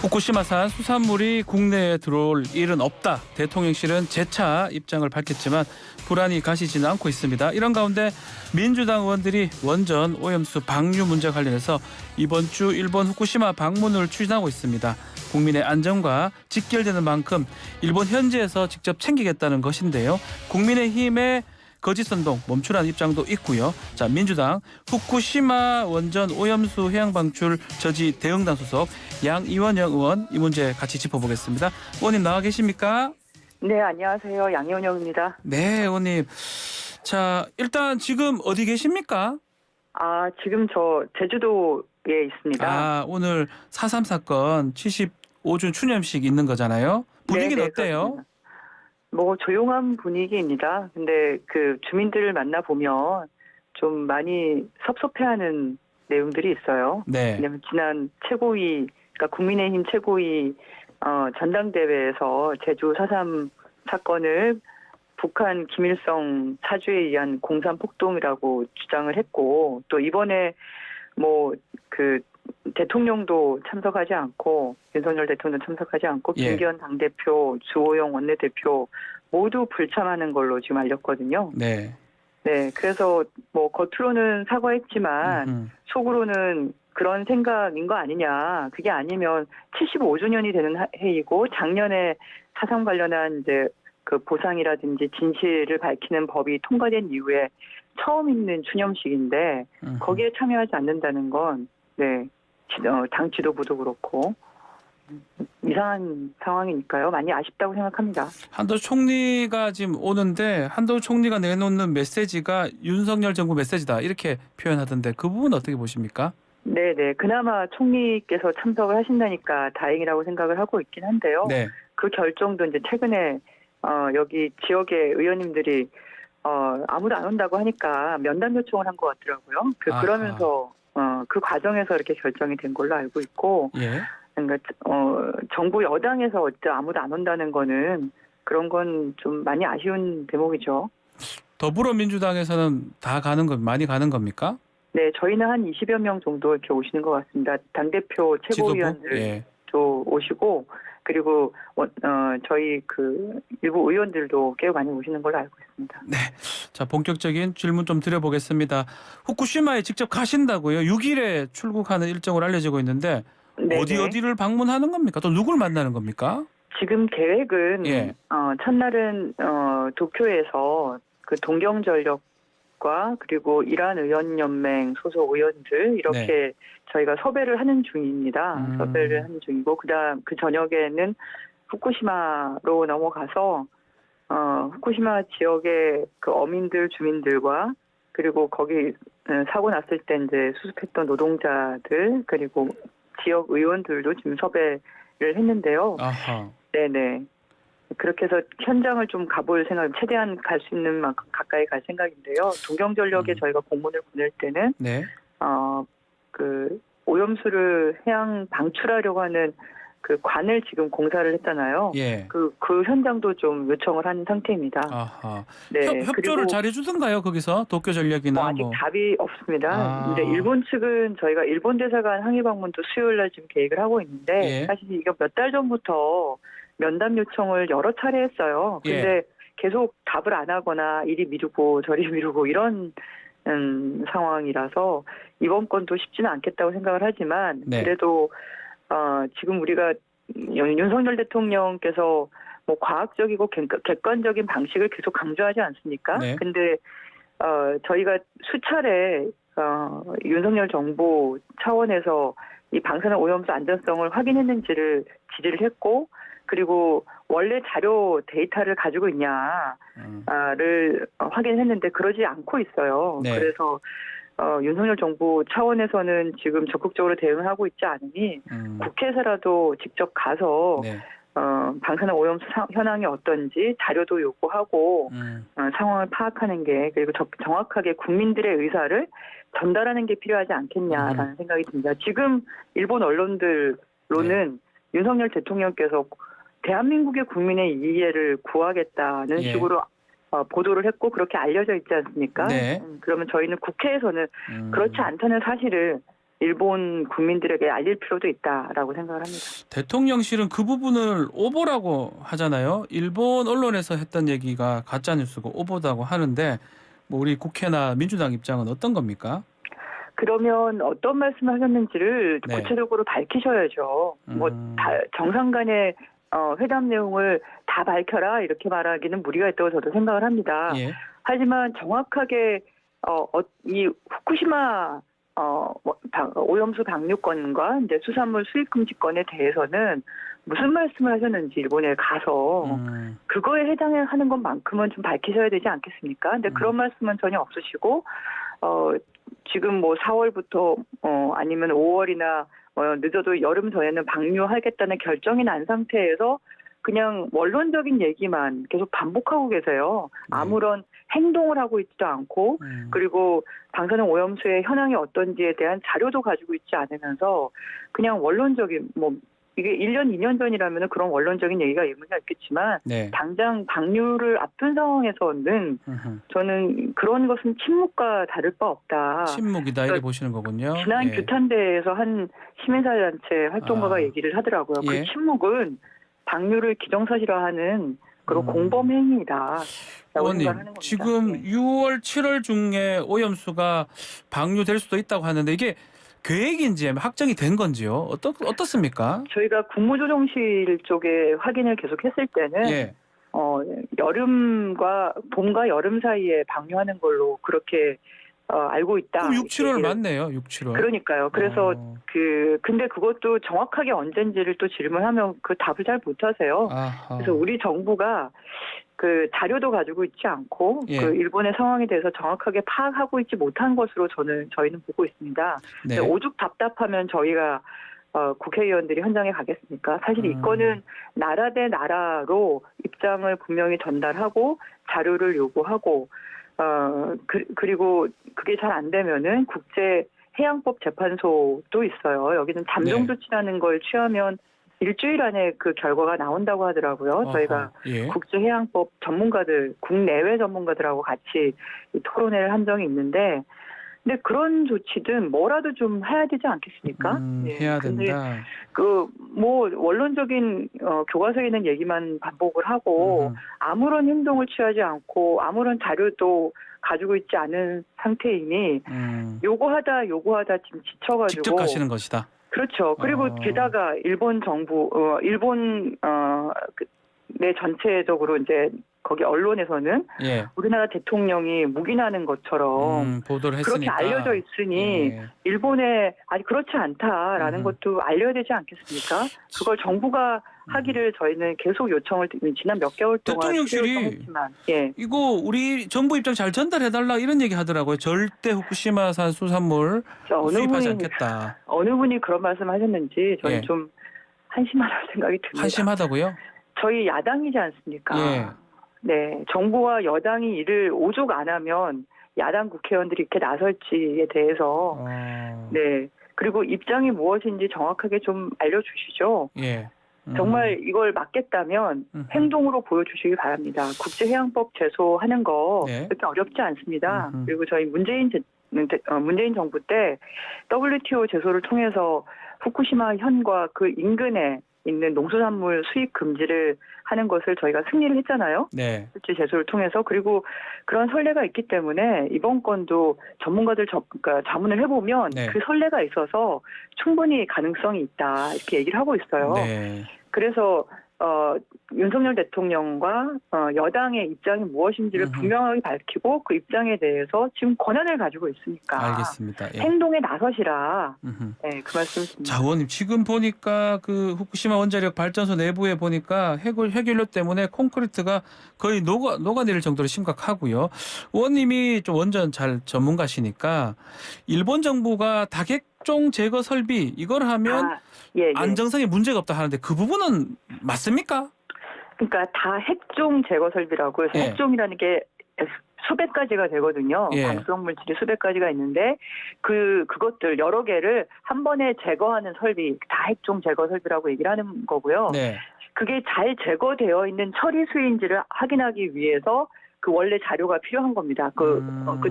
후쿠시마산 수산물이 국내에 들어올 일은 없다. 대통령실은 재차 입장을 밝혔지만 불안이 가시지는 않고 있습니다. 이런 가운데 민주당 의원들이 원전 오염수 방류 문제 관련해서 이번 주 일본 후쿠시마 방문을 추진하고 있습니다. 국민의 안전과 직결되는 만큼 일본 현지에서 직접 챙기겠다는 것인데요. 국민의힘의 거짓선동 멈추라는 입장도 있고요. 자, 민주당 후쿠시마 원전 오염수 해양 방출 저지 대응단 소속 양이원영 의원 이 문제 같이 짚어보겠습니다. 의원님 나와 계십니까? 네, 안녕하세요. 양이원영입니다. 네, 의원님. 자, 일단 지금 어디 계십니까? 지금 저 제주도에 있습니다. 오늘 4.3 사건 75주년 추념식 있는 거잖아요. 분위기는 네네, 어때요? 그렇습니다. 뭐 조용한 분위기입니다. 근데 그 주민들을 만나 보면 좀 많이 섭섭해하는 내용들이 있어요. 네. 왜냐하면 지난 최고위, 그러니까 국민의힘 최고위 전당대회에서 제주 4.3 사건을 북한 김일성 사주에 의한 공산 폭동이라고 주장을 했고, 또 이번에 뭐 그 대통령도 참석하지 않고 윤석열 대통령 참석하지 않고 예. 김기현 당대표, 주호영 원내대표 모두 불참하는 걸로 지금 알렸거든요. 네. 네, 그래서 뭐 겉으로는 사과했지만 속으로는 그런 생각인 거 아니냐. 그게 아니면 75주년이 되는 해이고 작년에 사상 관련한 이제 그 보상이라든지 진실을 밝히는 법이 통과된 이후에 처음 있는 추념식인데 거기에 참여하지 않는다는 건 네, 당 지도부도 그렇고 이상한 상황이니까요. 많이 아쉽다고 생각합니다. 한덕수 총리가 지금 오는데 한덕수 총리가 내놓는 메시지가 윤석열 정부 메시지다 이렇게 표현하던데 그 부분 어떻게 보십니까? 네네. 그나마 총리께서 참석을 하신다니까 다행이라고 생각을 하고 있긴 한데요. 네. 그 결정도 이제 최근에 여기 지역의 의원님들이 아무도 안 온다고 하니까 면담 요청을 한 것 같더라고요. 그러면서 그 과정에서 이렇게 결정이 된 걸로 알고 있고, 예. 그러니까 정부 여당에서 어째 아무도 안 온다는 거는 그런 건 좀 많이 아쉬운 대목이죠. 더불어민주당에서는 다 가는 건 많이 가는 겁니까? 네, 저희는 한 20여 명 정도 이렇게 오시는 것 같습니다. 당대표 최고위원들도 예. 오시고, 그리고 저희 그 일부 의원들도 꽤 많이 오시는 걸로 알고 있습니다. 네. 자, 본격적인 질문 좀 드려보겠습니다. 후쿠시마에 직접 가신다고요? 6일에 출국하는 일정으로 알려지고 있는데 네네. 어디를 방문하는 겁니까? 또 누굴 만나는 겁니까? 지금 계획은 예. 첫날은 도쿄에서 그 동경전력과 그리고 이란의원연맹 소속 의원들 이렇게 저희가 섭외를 하는 중입니다. 섭외를 하는 중이고 그다음 그 저녁에는 후쿠시마로 넘어가서 후쿠시마 지역의 그 어민들 주민들과 그리고 거기 사고 났을 때 이제 수습했던 노동자들 그리고 지역 의원들도 지금 섭외를 했는데요. 아하. 네네. 그렇게 해서 현장을 좀 가볼 생각, 최대한 갈 수 있는 만큼 가까이 갈 생각인데요. 동경전력에 저희가 공문을 보낼 때는 네. 그 오염수를 해양 방출하려고 하는 그 관을 지금 공사를 했잖아요. 예. 그 현장도 좀 요청을 한 상태입니다. 아하. 네. 협조를 그리고 잘 해주던가요? 거기서 도쿄전력이나 아직 답이 없습니다. 근데 아. 일본 측은 저희가 일본 대사관 항의 방문도 수요일 날 지금 계획을 하고 있는데 예. 사실 이거 몇 달 전부터 면담 요청을 여러 차례 했어요. 근데 계속 답을 안 하거나 이리 미루고 저리 미루고 이런 상황이라서 이번 건도 쉽지는 않겠다고 생각을 하지만 네. 그래도 지금 우리가 윤석열 대통령께서 뭐 과학적이고 객관적인 방식을 계속 강조하지 않습니까? 네. 근데 저희가 수차례 윤석열 정부 차원에서 이 방사능 오염수 안전성을 확인했는지를 질의를 했고 그리고 원래 자료 데이터를 가지고 있냐를 확인했는데 그러지 않고 있어요. 네. 그래서 윤석열 정부 차원에서는 지금 적극적으로 대응하고 있지 않으니 국회에서라도 직접 가서 네. 방사능 오염수 현황이 어떤지 자료도 요구하고 상황을 파악하는 게 그리고 정확하게 국민들의 의사를 전달하는 게 필요하지 않겠냐라는 생각이 듭니다. 지금 일본 언론들로는 윤석열 대통령께서 대한민국의 국민의 이해를 구하겠다는 식으로 보도를 했고 그렇게 알려져 있지 않습니까? 네. 그러면 저희는 국회에서는 그렇지 않다는 사실을 일본 국민들에게 알릴 필요도 있다라고 생각을 합니다. 대통령실은 그 부분을 오보라고 하잖아요. 일본 언론에서 했던 얘기가 가짜 뉴스고 오보다고 하는데 뭐 우리 국회나 민주당 입장은 어떤 겁니까? 그러면 어떤 말씀을 하셨는지를 네. 구체적으로 밝히셔야죠. 뭐 정상 간의 회담 내용을 다 밝혀라 이렇게 말하기는 무리가 있다고 저도 생각을 합니다. 예. 하지만 정확하게 이 후쿠시마 오염수 방류권과 이제 수산물 수입 금지권에 대해서는 무슨 말씀을 하셨는지 일본에 가서 그거에 해당하는 것만큼은 좀 밝히셔야 되지 않겠습니까? 근데 그런 말씀은 전혀 없으시고 지금 뭐 4월부터 아니면 5월이나 늦어도 여름 전에는 방류하겠다는 결정이 난 상태에서 그냥 원론적인 얘기만 계속 반복하고 계세요. 아무런 행동을 하고 있지도 않고 그리고 방사능 오염수의 현황이 어떤지에 대한 자료도 가지고 있지 않으면서 그냥 원론적인 뭐 이게 1년, 2년 전이라면 그런 원론적인 얘기가 의미가 있겠지만 네. 당장 방류를 앞둔 상황에서는 저는 그런 것은 침묵과 다를 바 없다. 침묵이다 이렇게 보시는 거군요. 지난 규탄대에서 한 시민사회단체 활동가가 얘기를 하더라고요. 예. 그 침묵은 방류를 기정사실화하는 그런 공범 행위이다. 의원님, 지금 6월, 7월 중에 오염수가 방류될 수도 있다고 하는데 이게 계획인지 확정이 된 건지요? 어떻습니까? 저희가 국무조정실 쪽에 확인을 계속했을 때는 예. 여름과 봄과 여름 사이에 방류하는 걸로 그렇게 알고 있다. 그럼 6, 7월 맞네요. 6, 7월. 그러니까요. 그래서 근데 그것도 정확하게 언젠지를 또 질문하면 그 답을 잘 못하세요. 그래서 우리 정부가 그 자료도 가지고 있지 않고 예. 그 일본의 상황에 대해서 정확하게 파악하고 있지 못한 것으로 저희는 보고 있습니다. 네. 오죽 답답하면 저희가 국회의원들이 현장에 가겠습니까? 사실 이 건은 나라 대 나라로 입장을 분명히 전달하고 자료를 요구하고 그리고 그게 잘 안 되면은 국제 해양법 재판소도 있어요. 여기는 잠정 조치라는 걸 취하면 일주일 안에 그 결과가 나온다고 하더라고요. 저희가 예. 국제해양법 전문가들, 국내외 전문가들하고 같이 토론회를 한 적이 있는데, 근데 그런 조치든 뭐라도 좀 해야 되지 않겠습니까? 해야 된다. 뭐 원론적인 교과서에 있는 얘기만 반복을 하고 아무런 행동을 취하지 않고 아무런 자료도 가지고 있지 않은 상태이니 요구하다 지금 지쳐가지고 직접 가시는 것이다. 그렇죠. 그리고 게다가 일본 정부, 일본 내 전체적으로 이제 거기 언론에서는 우리나라 대통령이 묵인하는 것처럼 보도를 그렇게 했으니까. 알려져 있으니 일본에 아니 그렇지 않다라는 것도 알려야 되지 않겠습니까? 그걸 정부가 하기를 저희는 계속 요청을 지난 몇 개월 동안 대통령실이 이거 우리 정부 입장 잘 전달해달라 이런 얘기 하더라고요. 절대 후쿠시마산 수산물 수입하지 않겠다. 어느 분이 그런 말씀하셨는지 저는 좀 한심하다는 생각이 듭니다. 한심하다고요? 저희 야당이지 않습니까? 네, 정부와 여당이 이를 오죽 안 하면 야당 국회의원들이 이렇게 나설지에 대해서 네, 그리고 입장이 무엇인지 정확하게 좀 알려주시죠. 정말 이걸 막겠다면 행동으로 보여주시기 바랍니다. 국제해양법 제소하는 거 그렇게 어렵지 않습니다. 그리고 저희 문재인 정부 때 WTO 제소를 통해서 후쿠시마 현과 그 인근에 있는 농수산물 수입 금지를 하는 것을 저희가 승리를 했잖아요. 실제 제소를 통해서. 그리고 그런 선례가 있기 때문에 이번 건도 전문가들 그러니까 자문을 해보면 그 선례가 있어서 충분히 가능성이 있다 이렇게 얘기를 하고 있어요. 그래서 윤석열 대통령과 여당의 입장이 무엇인지를 분명하게 밝히고 그 입장에 대해서 지금 권한을 가지고 있으니까 알겠습니다. 행동에 나서시라. 네, 그 말씀입니다. 자, 의원님 지금 보니까 그 후쿠시마 원자력 발전소 내부에 보니까 핵연료 때문에 콘크리트가 거의 녹아내릴 정도로 심각하고요. 의원님이 좀 원전 잘 전문가시니까 일본 정부가 다객종 제거 설비 이걸 하면 안정성에 문제가 없다 하는데 그 부분은 맞습니까? 그러니까 다 핵종 제거 설비라고 해서 핵종이라는 게 수백 가지가 되거든요. 방사성 물질이 수백 가지가 있는데 그것들 여러 개를 한 번에 제거하는 설비, 다 핵종 제거 설비라고 얘기를 하는 거고요. 그게 잘 제거되어 있는 처리 수위인지를 확인하기 위해서 그 원래 자료가 필요한 겁니다. 그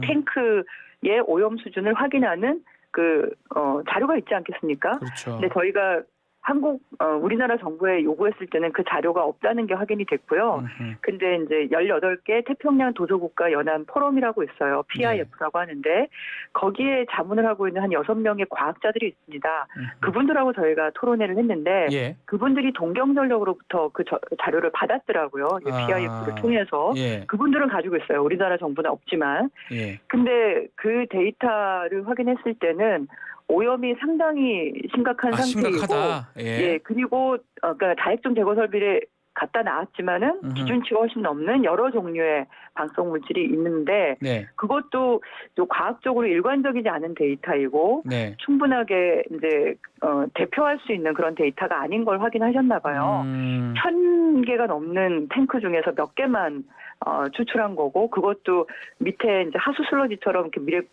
탱크의 오염 수준을 확인하는 자료가 있지 않겠습니까? 그렇죠. 근데 저희가 우리나라 정부에 요구했을 때는 그 자료가 없다는 게 확인이 됐고요. 근데 이제 18개 태평양 도서국가 연합 포럼이라고 있어요. PIF라고 하는데 거기에 자문을 하고 있는 한 6명의 과학자들이 있습니다. 그분들하고 저희가 토론회를 했는데 예. 그분들이 동경전력으로부터 그 자료를 받았더라고요. PIF를 통해서. 예. 그분들은 가지고 있어요. 우리나라 정부는 없지만. 예. 근데 그 데이터를 확인했을 때는 오염이 상당히 심각한 상태이고, 심각하다. 예. 그리고 그러니까 다액종 제거 설비를 갖다 놨지만은 기준치가 훨씬 넘는 여러 종류의 방사성 물질이 있는데 네. 그것도 좀 과학적으로 일관적이지 않은 데이터이고 네. 충분하게 이제 대표할 수 있는 그런 데이터가 아닌 걸 확인하셨나 봐요. 1,000개가 넘는 탱크 중에서 몇 개만 추출한 거고 그것도 밑에 이제 하수 슬러지처럼 이렇게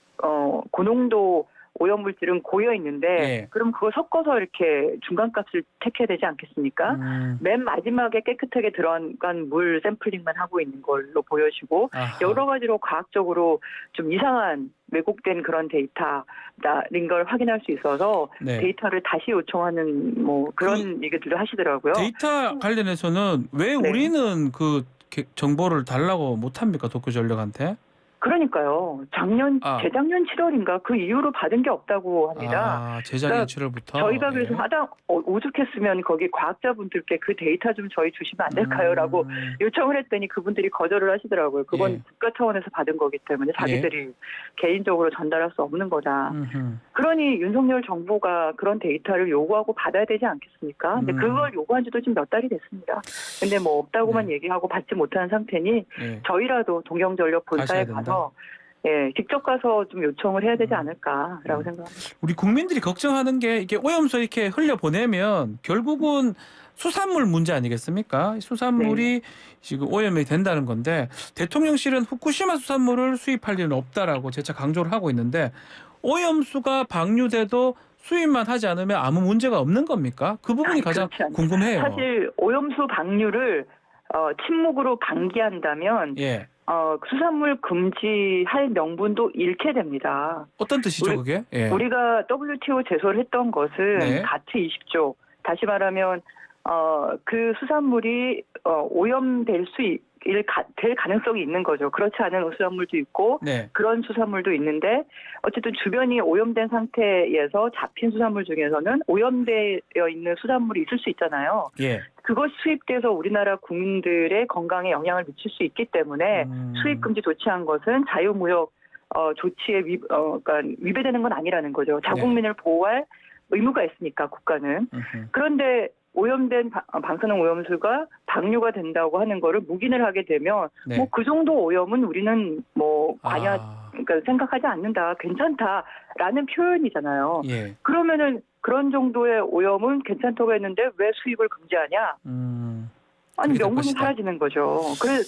고농도 오염물질은 고여 있는데 예. 그럼 그거 섞어서 이렇게 중간값을 택해야 되지 않겠습니까? 맨 마지막에 깨끗하게 들어간 물 샘플링만 하고 있는 걸로 보여지고 여러 가지로 과학적으로 좀 이상한 왜곡된 그런 데이터인 걸 확인할 수 있어서 네. 데이터를 다시 요청하는 뭐 그런 얘기들도 하시더라고요. 데이터 관련해서는 왜 네. 우리는 그 정보를 달라고 못합니까? 도쿄전력한테? 그러니까요. 재작년 7월인가 그 이후로 받은 게 없다고 합니다. 재작년 그러니까 7월부터? 저희가 그래서 오죽했으면 거기 과학자분들께 그 데이터 좀 저희 주시면 안 될까요? 라고 요청을 했더니 그분들이 거절을 하시더라고요. 그건 국가 차원에서 받은 거기 때문에 자기들이 개인적으로 전달할 수 없는 거다. 그러니 윤석열 정부가 그런 데이터를 요구하고 받아야 되지 않겠습니까? 근데 그걸 요구한 지도 지금 몇 달이 됐습니다. 근데 뭐 없다고만 얘기하고 받지 못하는 상태니 저희라도 동경전력 본사에 가서 직접 가서 좀 요청을 해야 되지 않을까라고 생각합니다. 우리 국민들이 걱정하는 게 이게 오염수 이렇게 흘려보내면 결국은 수산물 문제 아니겠습니까? 수산물이 지금 오염이 된다는 건데 대통령실은 후쿠시마 수산물을 수입할 일은 없다라고 재차 강조를 하고 있는데 오염수가 방류돼도 수입만 하지 않으면 아무 문제가 없는 겁니까? 그 부분이 가장 궁금해요. 사실 오염수 방류를 침묵으로 방기한다면 수산물 금지할 명분도 잃게 됩니다. 어떤 뜻이죠, 그게? 우리가 WTO 제소를 했던 것은 가트 20조. 다시 말하면 그 수산물이 오염될 될 가능성이 있는 거죠. 그렇지 않은 수산물도 있고 그런 수산물도 있는데 어쨌든 주변이 오염된 상태에서 잡힌 수산물 중에서는 오염되어 있는 수산물이 있을 수 있잖아요. 그것이 수입돼서 우리나라 국민들의 건강에 영향을 미칠 수 있기 때문에 수입 금지 조치한 것은 자유무역 조치에 그러니까 위배되는 건 아니라는 거죠. 자국민을 보호할 의무가 있으니까 국가는. 그런데 오염된 방사능 오염수가 방류가 된다고 하는 거를 묵인을 하게 되면 뭐 그 정도 오염은 우리는 뭐 그러니까 생각하지 않는다, 괜찮다라는 표현이잖아요. 그러면은 그런 정도의 오염은 괜찮다고 했는데 왜 수입을 금지하냐? 아니 명분이 사라지는 거죠.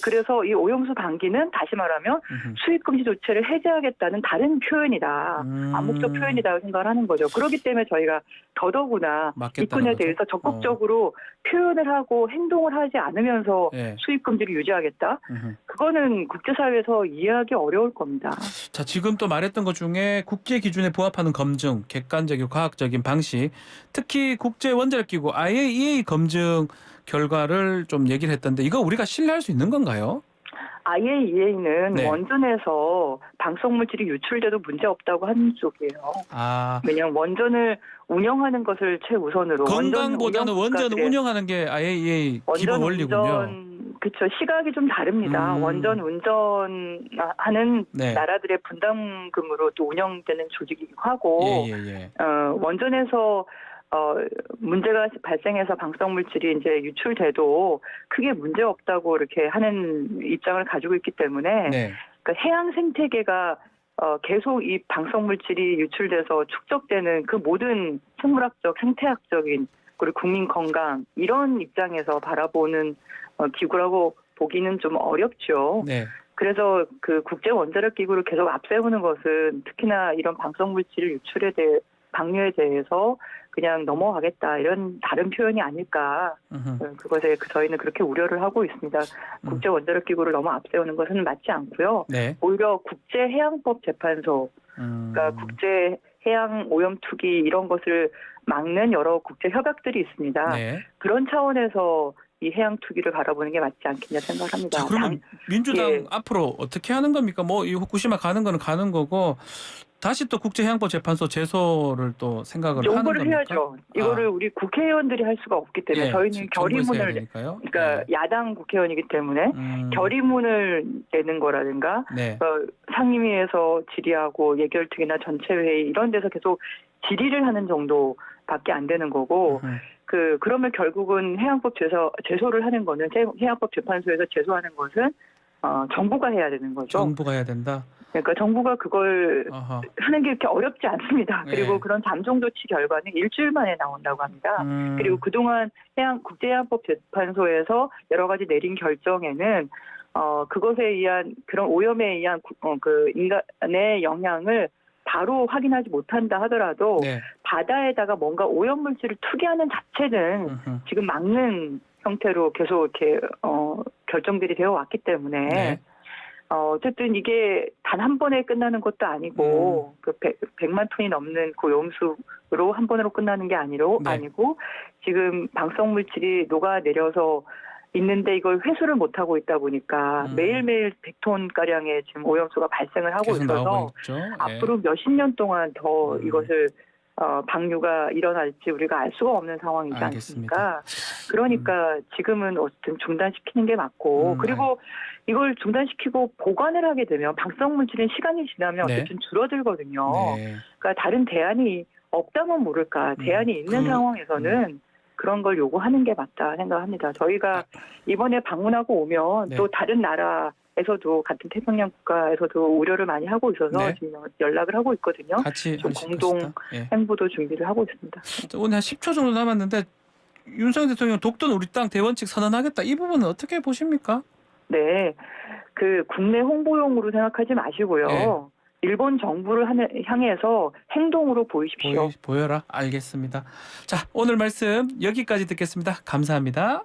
그래서 이 오염수 방기는 다시 말하면 수입 금지 조치를 해제하겠다는 다른 표현이다. 암묵적 표현이라고 생각을 하는 거죠. 그렇기 때문에 저희가 더더구나 이 건에 대해서 적극적으로 표현을 하고 행동을 하지 않으면서 수입 금지를 유지하겠다. 그거는 국제사회에서 이해하기 어려울 겁니다. 자, 지금 또 말했던 것 중에 국제 기준에 부합하는 검증, 객관적이고 과학적인 방식, 특히 국제 원자력기구 IAEA 검증 결과를 좀 얘기를 했던데 이거 우리가 신뢰할 수 있는 건가요? IAEA는 원전에서 방사성 물질이 유출돼도 문제 없다고 하는 쪽이에요. 왜냐하면 원전을 운영하는 것을 최우선으로. 건강보다는 원전을 운영하는 게 IAEA 기본 원리군요. 그렇죠. 시각이 좀 다릅니다. 원전 운전하는 나라들의 분담금으로 또 운영되는 조직이기도 하고 원전에서 문제가 발생해서 방사성 물질이 이제 유출돼도 크게 문제 없다고 이렇게 하는 입장을 가지고 있기 때문에 그러니까 해양 생태계가 계속 이 방사성 물질이 유출돼서 축적되는 그 모든 생물학적, 생태학적인 그리고 국민 건강 이런 입장에서 바라보는 기구라고 보기는 좀 어렵죠. 그래서 그 국제 원자력 기구를 계속 앞세우는 것은 특히나 이런 방사성 물질 유출에 대해 방류에 대해서 그냥 넘어가겠다 이런 다른 표현이 아닐까. 그것에 저희는 그렇게 우려를 하고 있습니다. 국제 원자력 기구를 너무 앞세우는 것은 맞지 않고요. 오히려 국제해양법 재판소, 그러니까 국제 해양 오염 투기 이런 것을 막는 여러 국제 협약들이 있습니다. 네. 그런 차원에서 이 해양 투기를 바라보는 게 맞지 않겠냐 생각합니다. 자, 그러면 민주당 예. 앞으로 어떻게 하는 겁니까? 뭐 이 후쿠시마 가는 거는 가는 거고 다시 또 국제해양법재판소 제소를 또 생각을 하는 요구를 겁니까? 해야죠. 이거를 우리 국회의원들이 할 수가 없기 때문에 저희는 결의문을 그러니까 야당 국회의원이기 때문에 결의문을 내는 거라든가 상임위에서 질의하고 예결특위나 전체회의 이런 데서 계속 질의를 하는 정도밖에 안 되는 거고 그러면 결국은 해양법 제소를 하는 거는 해양법 재판소에서 제소하는 것은 정부가 해야 되는 거죠. 정부가 해야 된다. 그러니까 정부가 그걸 하는 게 이렇게 어렵지 않습니다. 그리고 그런 잠정 조치 결과는 일주일 만에 나온다고 합니다. 그리고 그동안 국제해양법 재판소에서 여러 가지 내린 결정에는 그것에 의한 그런 오염에 의한 그 인간의 영향을 바로 확인하지 못한다 하더라도 바다에다가 뭔가 오염물질을 투기하는 자체는 지금 막는 형태로 계속 이렇게 결정들이 되어 왔기 때문에 어쨌든 이게 단 한 번에 끝나는 것도 아니고 그 100만 톤이 넘는 고염수로 한 번으로 끝나는 게 아니고 지금 방사성 물질이 녹아내려서 있는데 이걸 회수를 못 하고 있다 보니까 매일매일 100톤 가량의 지금 오염수가 발생을 하고 있어서 앞으로 몇십 년 동안 더 이것을 방류가 일어날지 우리가 알 수가 없는 상황이지 않습니까? 그러니까 지금은 어쨌든 중단시키는 게 맞고 그리고 이걸 중단시키고 보관을 하게 되면 방사성 물질은 시간이 지나면 어쨌든 줄어들거든요. 그러니까 다른 대안이 없다면 모를까 대안이 있는 상황에서는 그런 걸 요구하는 게 맞다 생각합니다. 저희가 이번에 방문하고 오면 또 다른 나라에서도 같은 태평양 국가에서도 우려를 많이 하고 있어서 지금 연락을 하고 있거든요. 같이 좀 공동 행보도 준비를 하고 있습니다. 오늘 한 10초 정도 남았는데 윤석열 대통령 독도는 우리 땅 대원칙 선언하겠다. 이 부분은 어떻게 보십니까? 네, 그 국내 홍보용으로 생각하지 마시고요. 일본 정부를 향해서 행동으로 보이십시오. 보여라. 알겠습니다. 자, 오늘 말씀 여기까지 듣겠습니다. 감사합니다.